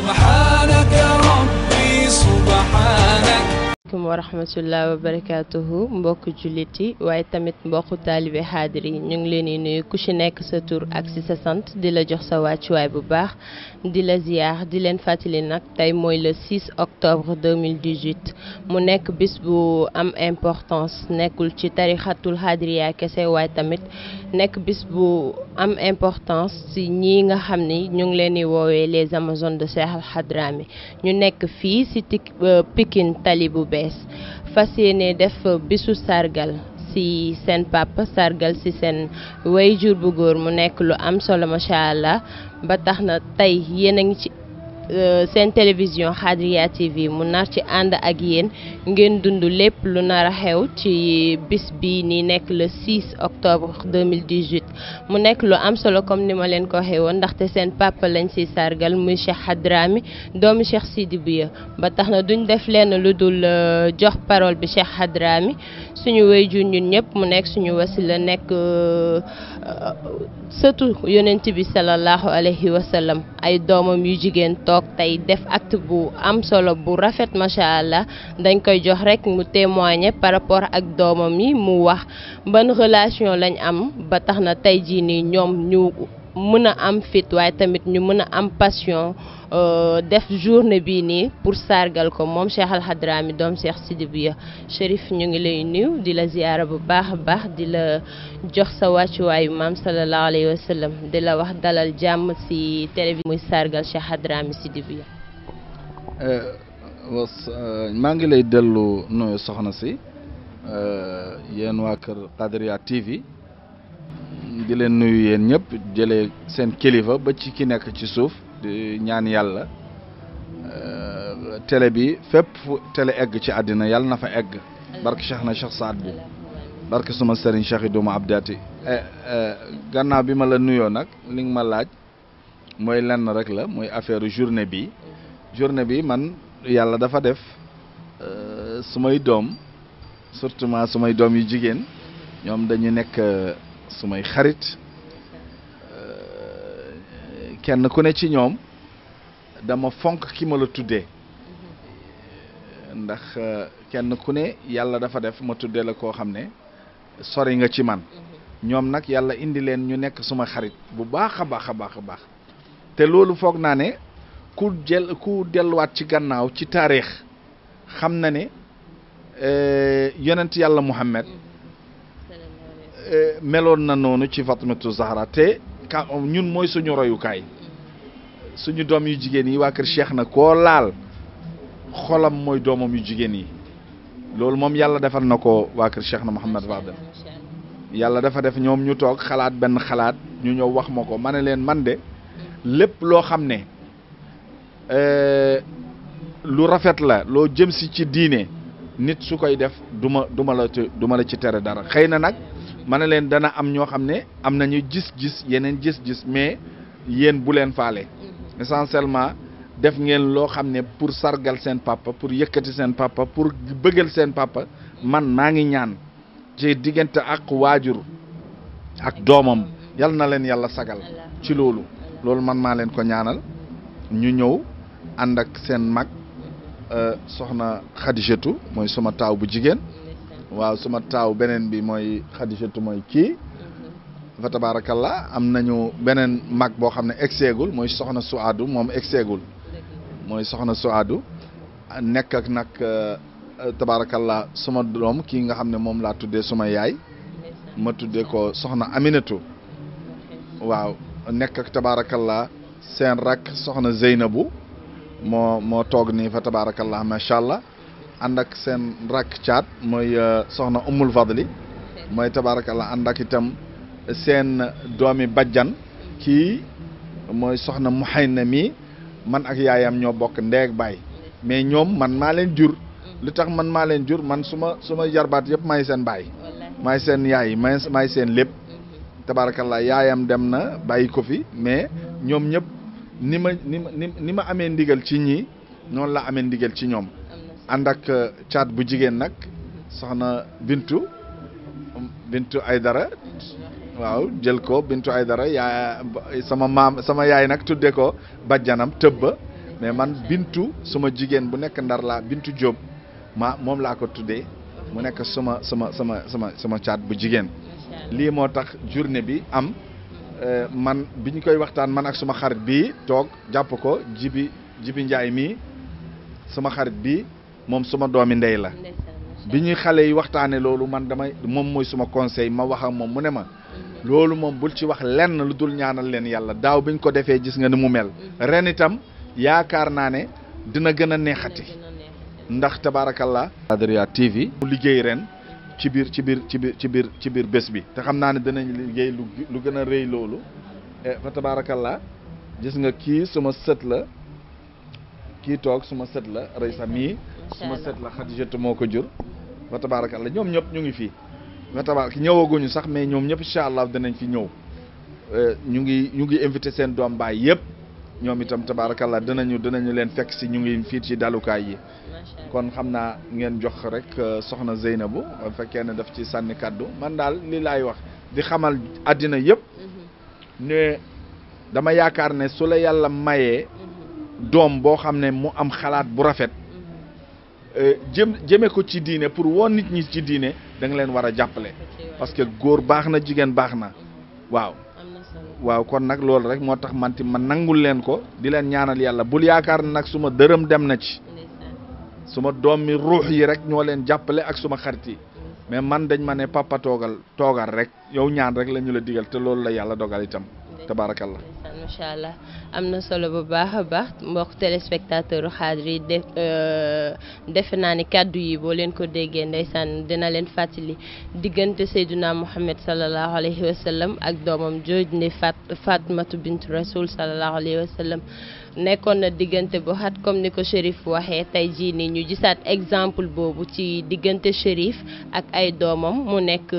سبحانك ربي سبحانك. wa rahmatullahi wa barakatuhu mbokk jullit yi waaye tamit mbokku taalibe xaadir yi ñu ngi leen di nuyu ku ci nekk sa tur ak ci sa sant di la jox sa wàccuwaay bu baax di la ziyaar di leen fàttali nag tey mooy le 6 octobre 2018 mu nekk bis bu am importance nekkul ci tarixatul xaadiriya kese waaye tamit nekk bis bu am importance ci ñi nga xam ni ñu ngi leen di woowee les amazones de Cheikh Al Hadrami ñu nekk fii ci Pikine Tali bu bees fas yéene def bisu sargal ci seen papa sargal ci seen wayjur bu góor mu nekk lu am solo macha allah ba tax na tey yéen a ngi ci seen télévision Hadriya TV mu nar ci ànd ak yéen ngeen dund lépp lu nar a xew ci bis bi ni nekk le 6 octobre 2018 mu nekk lu am solo comme ni ma leen ko waxee woon ndaxte seen papa lañ ci sargal muy Cheikh Hadrami doomu Cheikh Sidi Bouya ba tax na duñ def lenn lu dul jox parole bi Cheikh Hadrami suñu wayjur ñun ñëpp mu nekk suñu wasila nekk sëtu yonent bi sallallahu alayhi wa sallam ay doomam yu jigéen toog tey def acte bu am solo bu rafet macha allah dañ koy jox rek mu témoigner par rapport ak doomam yi mu wax ban relation lañ am ba tax na tey jii nii ñoom ñu mën a am fit waaye tamit ñu mën a am passion def journée bii nii pour sargal ko moom Cheikh Al Hadrami doom Cheikh Sidi Bouya Chérif ñu ngi lay nuyu di la ziyaara bu baax a baax di la jox sa wàccuwaayu maam sallallahu alayhi wa sallam di la wax dalal jàmm ci télévision muy sargal Cheikh Hadrami Sidi Bouya. maa ngi lay dellu nuyu soxna si yéen waa kër Hadriya TV di leen nuyu yéen ñëpp jëlee seen kilifa ba ci ki nekk ci suuf di ñaan yàlla télé bi fépp télé egg ci àddina yàlla na fa egg barke Cheikh na Cheikh Saad bu barke suma sëriñ Cheikh Idouma Abdati gannaaw bi ma la nuyoo nag li nga ma laaj mooy lenn rek la mooy affaire journée bi man yàlla dafa def sumay doom surtout sumay doom yu jigéen ñoom dañu nekk sumay xarit kenn ku ne ci ñoom dama fonk ki ma la tuddee ndax kenn ku ne yàlla dafa def ma tuddee la koo xam ne sori nga ci man ñoom nag yàlla indi leen ñu nekk suma xarit bu baax a baax a baax a baax te loolu foog naa ne ku delluwaat ci gannaaw ci taarix xam na ne yonent yàlla Muhammad meloon na noonu ci Fatimatu Zahra te ñun mooy suñu royukaay suñu doom yu jigéen yi waa kër Cheikh na koo laal xolam mooy doomam yu jigéen yi loolu moom yàlla defal na ko waa kër Cheikh na Mouhamed Fadel yàlla dafa def ñoom ñu toog xalaat benn xalaat ñu ñëw wax ma ko ma ne leen man de lépp loo xam ne lu rafet la loo jëm si ci diine nit su koy def duma la ci tere dara xëy na nag ma ne leen dana am ñoo xam ne am nañu gis-gis yeneen gis-gis mais yéen bu leen faale essentiellement def ngeen loo xam ne pour sargal seen papa pour yëkkati seen papa pour bëggal seen papa man maa ngi ñaan ci diggante ak waajur ak doomam yal na leen yàlla sagal ci loolu man maa leen ko ñaanal ñu ñëw ànd ak seen mag soxna Khadijatu mooy suma taaw bu jigéen waaw suma taaw beneen bi mooy Khadijatu mooy kii fa tabarakallah am nañu beneen mag boo xam ne egseegul mooy soxna Suadu moom egseegul mooy soxna Suadu nekk ak nag tabarakallah suma doom kii nga xam ne moom laa tuddee suma yaay ma tuddee ko soxna Aminatu waaw nekk ak tabarakallah seen rak soxna Zeynabu moo toog nii fa tabarakallah macha allah ànd ak seen rak caat mooy soxna Ummul Fadli mooy tabarakallah ànd ak itam seen doomi bajjan kii mooy soxna Muhayna mi man ak yaayam ñoo bokk ndeeg baay mais ñoom man maa leen jur lu tax man maa leen jur man suma jarbaat yëpp maay seen baay maay seen yaay maay seen lépp tabarakallah yaayam dem na bàyyi ko fi mais ñoom ñëpp ni ma amee ndigal ci ñii noonu la amee ndigal ci ñoom ànd ak caat bu jigéen nag soxna Bintu Aydara waaw jël ko Bintu Aydara yaa sama yaay nag tudde ko bajjanam tëbba mais man Bintu suma jigéen bu nekk Ndar laa Bintu Diop moom laa ko tuddee mu nekk sama caat bu jigéen. lii moo tax journée bi am man bi ñu koy waxtaan man ak suma xarit bii toog jàpp ko Jibi Njaay mii suma xarit bii moom suma doomi ndey la. bi ñuy xale yi waxtaanee loolu man moom mooy suma conseil ma wax ak moom mu ne ma loolu moom bul ci wax lenn lu dul ñaanal leen yàlla daaw bi ñu ko defee gis nga ni mu mel. ren itam yaakaar naa ne dina gën a neexati ndax tabaarakallah. Qadriya TV mu liggéey ren ci biir bés bi te xam naa ne dinañ liggéey lu gën a rëy loolu fa tabaarakallah. gis nga kii suma sët la kii toog suma sët la Raysa mii suma sët la Xadijatu moo ko jur fa tabaarakallah. ñoom ñëpp ñu ngi fii fa tabaarakallah ñëwaguñu sax mais ñoom ñëpp incha allah dinañ fi ñëw ñu ngi invité seen doom baay yëpp ñoom itam tabaarakallah dinañu leen fekk si ñu ngi fii ci dalukaay yi. kon xam naa ngeen jox rek soxna Zeynabu bu fekkee ne daf ci sànni kàddu man daal li laay wax di xamal àddina yëpp ne dama yaakaar ne su la yàlla mayee doom boo xam ne mu am xalaat bu rafet jëme ko ci diine pour woon nit ñi ci diine da nga leen war a jàppale parce que góor baax na jigéen baax na waaw kon nag loolu rek moo tax man nangul leen ko di leen ñaanal yàlla bul yaakaar ne nag suma dërëm dem na ci suma doom mi ruux yi rek ñoo leen jàppale ak suma xarit yi mais man dañ ma ne papa toogal rek yow ñaan rek la ñu la digal te loolu la yàlla dogal itam tabaarakallah. macha allah am na solo bu baax a baax mbokk téléspectateur Xaadri defe naa ni kàddu yi boo leen ko déggee ndeysaan dina leen fàttali diggante Seydina Muhammad sallallahu alayhi wa sallam ak doomam jooj ne Fatmatu bint Rasul sallallahu alayhi wa sallam nekkoon na diggante bu xat comme ni ko Chérif waxee tey jii nii ñu gisaat exemple boobu ci diggante Chérif ak ay doomam mu nekk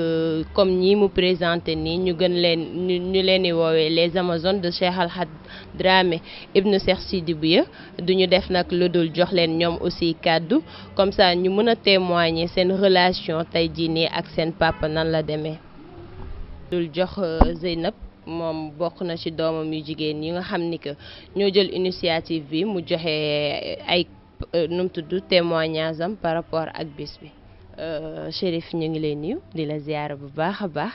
comme ñi mu présenté nii ñu gën leen ñu leen di woowee les Amazones de Cheikh Al Had Dramé ibnu Cheikh Sidi Bouya duñu def nag lu dul jox leen ñoom aussi kàddu comme ça ñu mën a témoigner seen relation tey jii nii ak seen papa nan la demee. dul jox Zeynab moom bokk na ci doomam yu jigéen yi nga xam ni que ñoo jël initiative bi mu joxe ay nu mu tudd témoignage am par rapport ak bis bi Chérif ñu ngi lay nuyu di la ziyaara bu baax a baax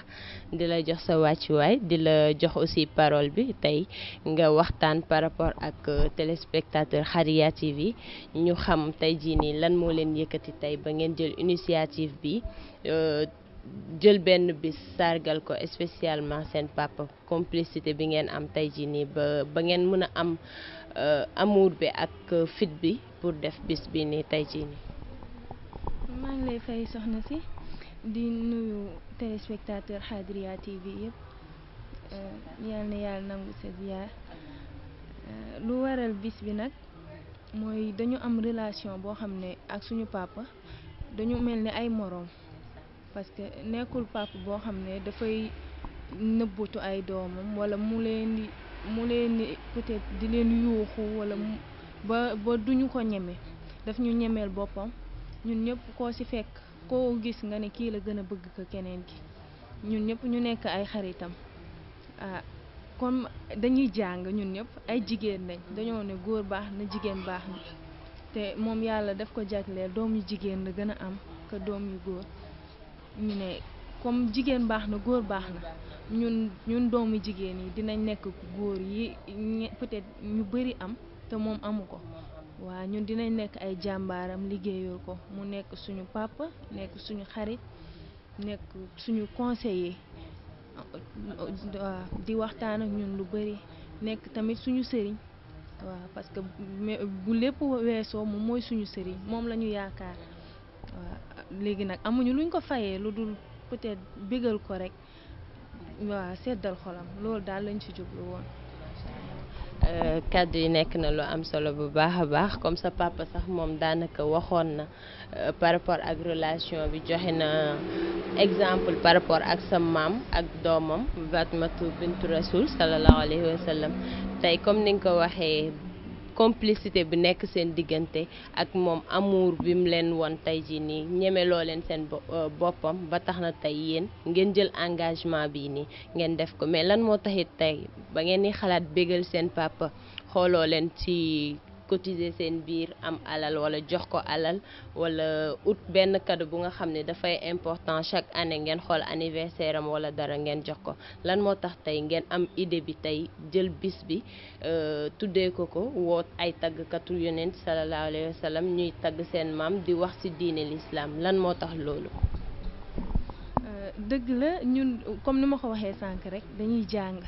di la jox sa wàccuwaay di la jox aussi parole bi tey nga waxtaan par rapport ak téléspectateur Qadriya TV ñu xam tey jii nii lan moo leen yëkkati tey ba ngeen jël initiative bi jël benn bis sargal ko spécialement seen papa complicité bi ngeen am tey jii nii ba ngeen mën a am amour bi ak fit bi pour def bis bi nii tey jii nii. maa ngi lay fay soxna si di nuyu téléspectateur Qadriya TV yëpp yal na yàlla nangu sa ziyaar lu waral bis bi nag mooy dañu am relation boo xam ne ak suñu papa dañu mel ni ay moroom. parce que nekkul papa boo xam ne dafay nëbbatu ay doomam wala mu leen di peut-être di leen yuuxu wala ba duñu ko ñeme daf ñu ñemeel boppam ñun ñëpp koo ci fekk koo gis nga ne kii la gën a bëgg ko keneen ki ñun ñëpp ñu nekk ay xaritam comme dañuy jàng ñun ñëpp ay jigéen lañ dañoo ne góor baax na jigéen baax na te moom yàlla daf ko jagleel doom yu jigéen la gën a am que doom yu góor. ñu ne comme jigéen baax na góor baax na ñun doomu jigéen yi dinañ nekk góor yi peut-être ñu bari am te moom amu ko waaw ñun dinañ nekk ay jàmbaaram liggéeyal ko mu nekk suñu papa nekk suñu xarit nekk suñu conseiller waaw di waxtaan ak ñun lu bari nekk tamit suñu sëriñ waaw parce que bu lépp weesoo moom mooy suñu sëriñ moom la ñu yaakaar waaw léegi nag amuñu luñ ko fayee lu dul peut-être bégal ko rek waaw seddal xolam loolu daal lañ ci jublu woon. kàddu yi nekk na lu am solo bu baax a baax comme sa papa sax moom daanaka waxoon na par rapport ak relation bi joxe na exemple par rapport ak sa maam ak doomam Fatmatu bintu Rasul sallallahu alayhi wa sallam tey comme ni nga ko waxee complicité bi nekk seen diggante ak moom amour bi mu leen won tey jii nii ñemeloo leen seen boppam ba tax na tey yéen ngeen jël engagement bii nii ngeen def ko mais lan moo taxit tey ba ngeen di xalaat bégal seen papa xooloo leen ci cotiser seen biir am alal wala jox ko alal wala ut benn cadeau bu nga xam ne dafay important chaque année ngeen xool anniversaire am wala dara ngeen jox ko lan moo tax tey ngeen am idée bi tey jël bis bi tuddee ko woot ay taggkatu yonent sallallahu alayhi wa sallam ñuy tagg seen maam di wax ci diine l'islam lan moo tax loolu. dëgg la ñun comme ni ma ko waxee sànq rek dañuy jàng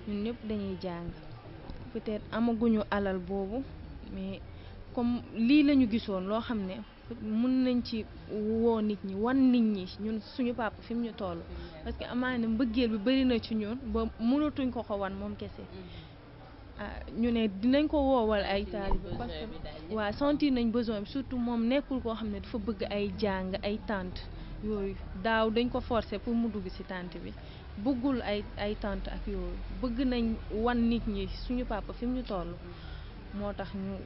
ñun ñëpp dañuy jàng peut-être amaguñu alal boobu mais comme lii la ñu gisoon loo xam ne mun nañ ci woo nit ñi wan nit ñi ñun suñu papa fi mu ñu toll parce que amaana mbëggeel bi bari na ci ñun ba mënatuñ ko wan moom kese ñu ne dinañ ko woowal ay taalibe parce que waaw sentir nañ besoin bi surtout moom nekkul koo xam ne dafa bëgg ay jàng ay tante yooyu daaw dañ ko forcer pour mu dugg ci tante bi bëggul ay tante ak yooyu bëgg nañ wan nit ñi suñu papa fi mu ñu toll moo tax ñu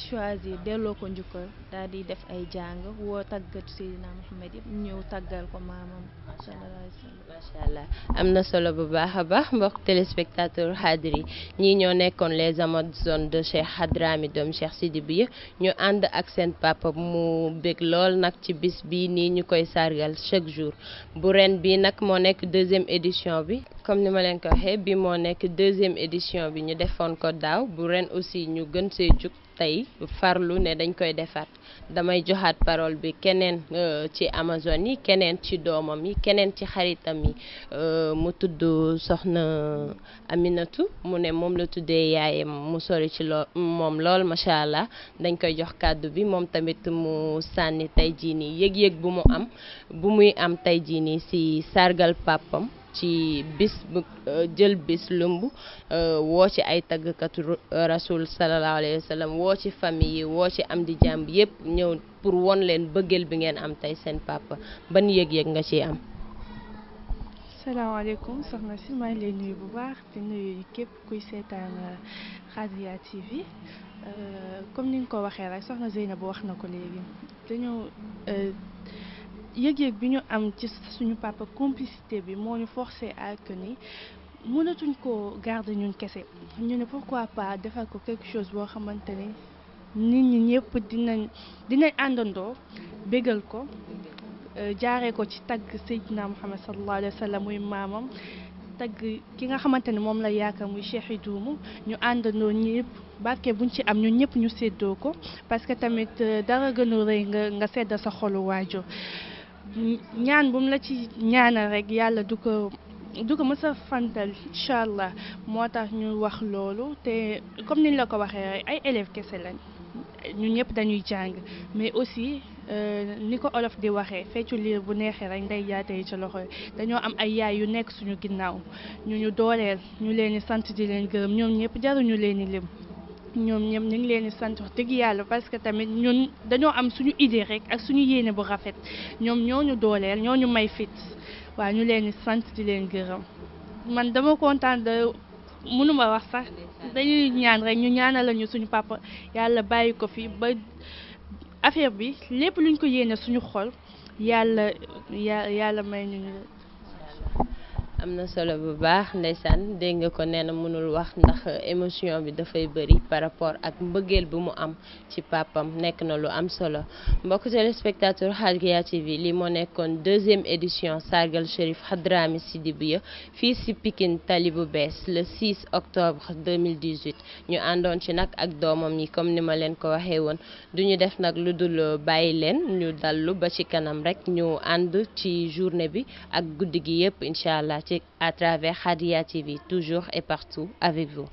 choisir delloo ko njukkal daal di def ay jàng woo tàggat Seydina Muhammad yëpp ñëw tàggal ko maamam sallallahu alayhi wa sallam. macha allah am na solo bu baax a baax mbokk téléspectateur Hadri ñii ñoo nekkoon les Amazones de Cheikh Hadrami doom Cheikh Sidi Bouya ñu ànd ak seen papa mu bég lool nag ci bis bii nii ñu koy sargal chaque jour bu ren bii nag moo nekk 2e édition bi comme ni ma leen ko waxee bi moo nekk 2e édition bi ñu defoon ko daaw bu ren aussi ñu gën see jug tey farlu ne dañ koy defaat damay joxaat parole bi keneen ci Amazone yi keneen ci doomam yi keneen ci xaritam yi mu tudd soxna Aminatu mu ne moom la tuddee yaayam mu sori ci moom lool macha allah dañ koy jox kàddu bi moom tamit mu sànni tey jii nii yëg-yëg bu muy am tey jii nii ci sargal papam ci bis bu jël bis lumb woo ci ay taggkatu rasul sallallahu alayhi wa sallam woo ci famille yi woo ci am di jàmb yépp ñëw pour won leen bëggeel bi ngeen am tey seen papa ban yëg-yëg nga ci am. salaamaaleykum soxna si maa ngi lay nuyu bu baax di nuyu képp kuy seetaan Hadria TV comme ni nga ko waxee rek soxna Zeynab wax na ko léegi dañoo yëg-yëg bi ñu am ci suñu papa complicité bi moo ñu forcé à que ni mënatuñ ko garder ñun kese ñu ne pourquoi pas defal ko quelque chose boo xamante ni nit ñi ñëpp dinañ àndandoo bégal ko jaaree ko ci tagg Seydina Muhammad sallallahu alayhi wa sallam muy maamam tagg ki nga xamante ni moom la yaakaar muy Cheikh Idumu ñu àndandoo ñëpp barke buñ ci am ñun ñëpp ñu séddoo ko parce que tamit dara gënu rëy nga sedd sa xolu waajur ñaan bu mu la ci ñaanal rek yàlla du ko mës a fantal incha allah moo tax ñu wax loolu te comme niñ la ko waxee rek ay élèves kese lañ ñun ñëpp dañuy jàng mais aussi ni ko olof di waxee feccu liir bu neexee rek nday jaatee ci loxo dañoo am ay yaay yu nekk suñu ginnaaw ñu dooleel ñu leen di sant di leen gërëm ñoom ñëpp jaruñu leen di lim ñoom ñëpp ñu ngi leen di sant wax dëgg yàlla parce que tamit ñun dañoo am suñu idée rek ak suñu yéene bu rafet ñoom ñoo ñu dooleel ñoo ñu may fit waaw ñu leen di sant di leen gërëm man dama kontaan de mënuma wax sax dañuy ñaan rek ñu ñaanal ñu suñu papa yàlla bàyyi ko fi ba affaire bi lépp luñ ko yéene suñu xol yàlla may ñu. am na solo bu baax ndeysaan dégg nga ko nee na mënul wax ndax émotion bi dafay bëri par rapport ak mbëggeel bu mu am ci papam nekk na lu am solo mbokk téléspectateur Hadria TV lii moo nekkoon 2e édition sargal Chérif Hadrami Sidi Bouya fii si Pikine Tali bu bees le 6 octobre 2018 ñu àndoon ci nag ak doomam yi comme ni ma leen ko waxee woon duñu def nag lu dul bàyyi leen ñu dallu ba ci kanam rek ñu ànd ci journée bi ak guddi gi yëpp incha allah à travers Hadria TV, toujours et partout avec vous.